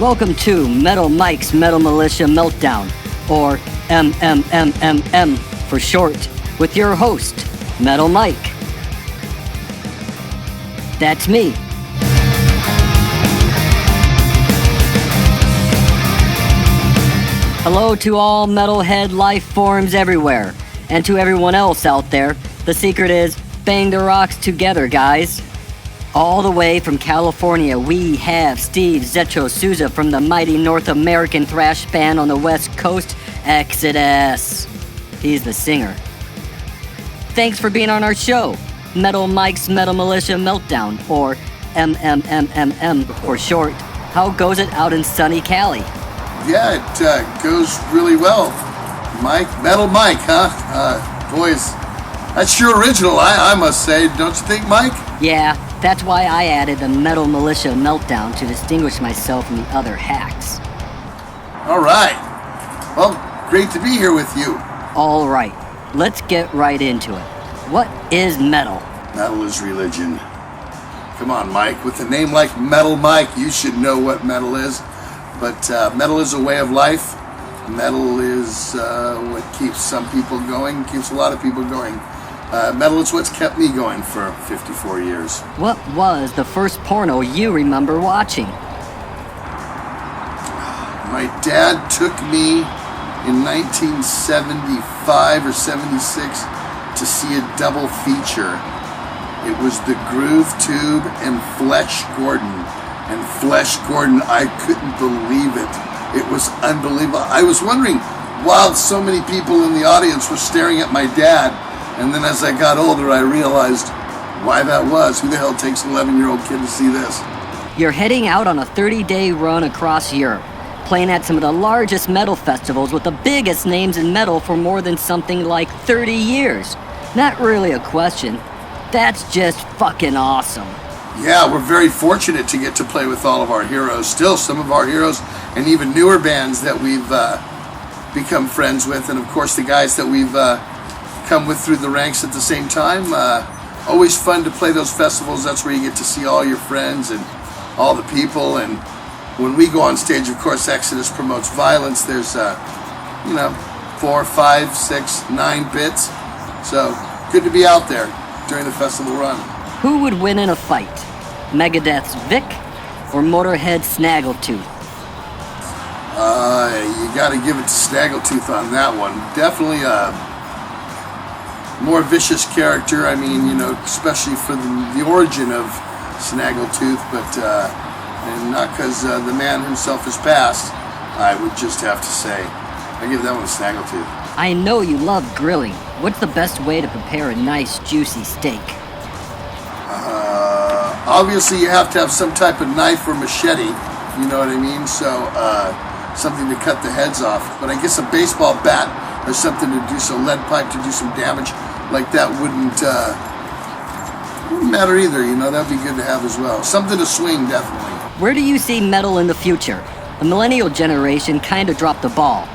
Welcome to Metal Mike's Metal Militia Meltdown, or MMMMM for short, with your host, Metal Mike. That's me. Hello to all metalhead life forms everywhere, and to everyone else out there. The secret is bang the rocks together, guys. All the way from California, we have Steve Zetro Souza from the mighty North American thrash band on the West Coast, Exodus. He's the singer. Thanks for being on our show, Metal Mike's Metal Militia Meltdown, or MMMMM for short. How goes it out in sunny Cali? Yeah, it goes really well. Metal Mike, huh? Boys, that's your original, I must say, don't you think, Mike? Yeah. That's why I added the Metal Militia Meltdown to distinguish myself from the other hacks. All right. Well, great to be here with you. All right. Let's get right into it. What is metal? Metal is religion. Come on, Mike. With a name like Metal Mike, you should know what metal is. But metal is a way of life. Metal is what keeps some people going, keeps a lot of people going. Metal is what's kept me going for 54 years. What was the first porno you remember watching? My dad took me in 1975 or 76 to see a double feature. It was The Groove Tube and Flesh Gordon. And Flesh Gordon, I couldn't believe it. It was unbelievable. I was wondering why so many people in the audience were staring at my dad. And then as I got older, I realized why that was. Who the hell takes an 11-year-old kid to see this? You're heading out on a 30-day run across Europe, playing at some of the largest metal festivals with the biggest names in metal for more than something like 30 years. Not really a question. That's just fucking awesome. Yeah, we're very fortunate to get to play with all of our heroes. Still, some of our heroes and even newer bands that we've become friends with. And of course, the guys that we've come with through the ranks at the same time. Always fun to play those festivals. That's where you get to see all your friends and all the people. And when we go on stage, of course, Exodus promotes violence. There's 4, 5, 6, 9 bits. So good to be out there during the festival run. Who would win in a fight? Megadeth's Vic or Motorhead's Snaggletooth? You got to give it to Snaggletooth on that one. Definitely more vicious character. I mean, especially for the origin of Snaggletooth, but and not because the man himself has passed. I would just have to say, I give that one to Snaggletooth. I know you love grilling. What's the best way to prepare a nice, juicy steak? Obviously, you have to have some type of knife or machete. You know what I mean? So something to cut the heads off. But I guess a baseball bat or something to do some lead pipe to do some damage like that wouldn't matter either. That'd be good to have as well. Something to swing, definitely. Where do you see metal in the future? The millennial generation kind of dropped the ball.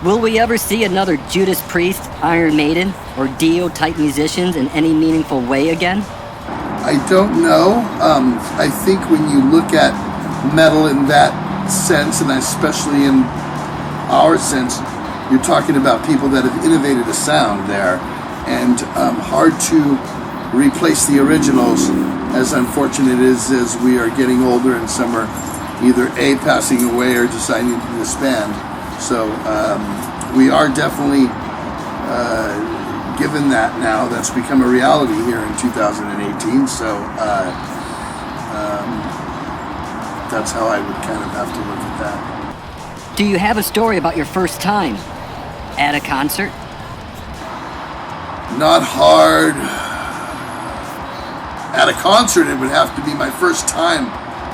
Will we ever see another Judas Priest, Iron Maiden, or Dio-type musicians in any meaningful way again? I don't know. I think when you look at metal in that sense, and especially in our sense, you're talking about people that have innovated a sound there, and hard to replace the originals, as unfortunate as we are getting older and some are either A, passing away or deciding to disband. So we are definitely given that now. That's become a reality here in 2018, so that's how I would kind of have to look at that. Do you have a story about your first time at a concert? Not hard. At a concert, it would have to be my first time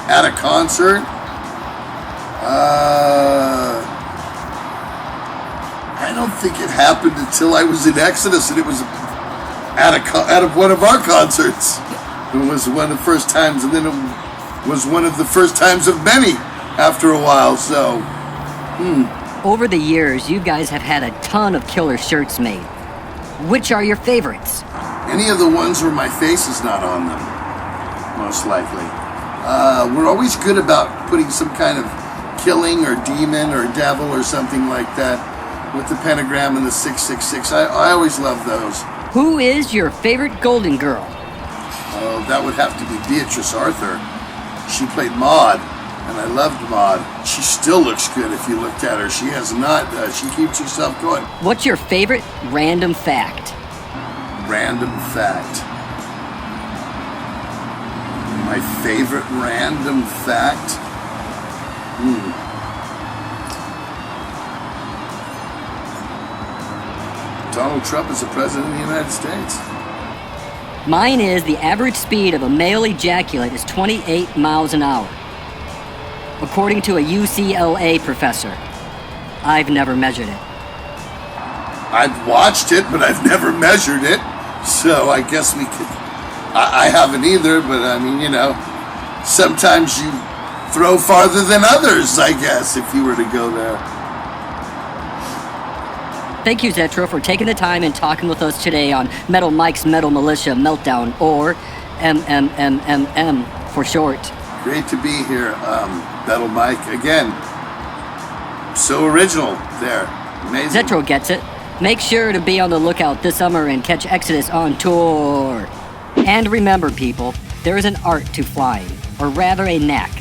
at a concert. I don't think it happened until I was in Exodus, and it was at one of our concerts. It was one of the first times, and then it was one of the first times of many after a while, so... Over the years, you guys have had a ton of killer shirts made. Which are your favorites? Any of the ones where my face is not on them, most likely. We're always good about putting some kind of killing or demon or devil or something like that with the pentagram and the 666. I always love those. Who is your favorite Golden Girl? Oh, that would have to be Beatrice Arthur. She played Maud, and I loved Maud. She still looks good if you looked at her. She has not, she keeps herself going. What's your favorite random fact? Random fact. My favorite random fact? Donald Trump is the president of the United States. Mine is the average speed of a male ejaculate is 28 miles an hour. According to a UCLA professor. I've never measured it. I've watched it, but I've never measured it. So I guess we could... I haven't either, but I mean, you know, sometimes you throw farther than others, I guess, if you were to go there. Thank you, Zetro, for taking the time and talking with us today on Metal Mike's Metal Militia Meltdown, or MMMMM for short. Great to be here, Metal Mike. Again, so original there. Amazing. Zetro gets it. Make sure to be on the lookout this summer and catch Exodus on tour. And remember, people, there is an art to flying, or rather a knack.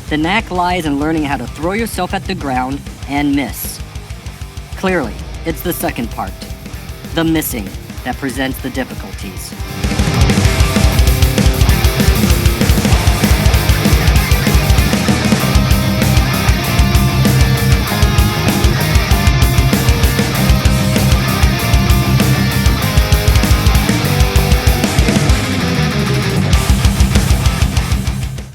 The knack lies in learning how to throw yourself at the ground and miss. Clearly, it's the second part, the missing, that presents the difficulties.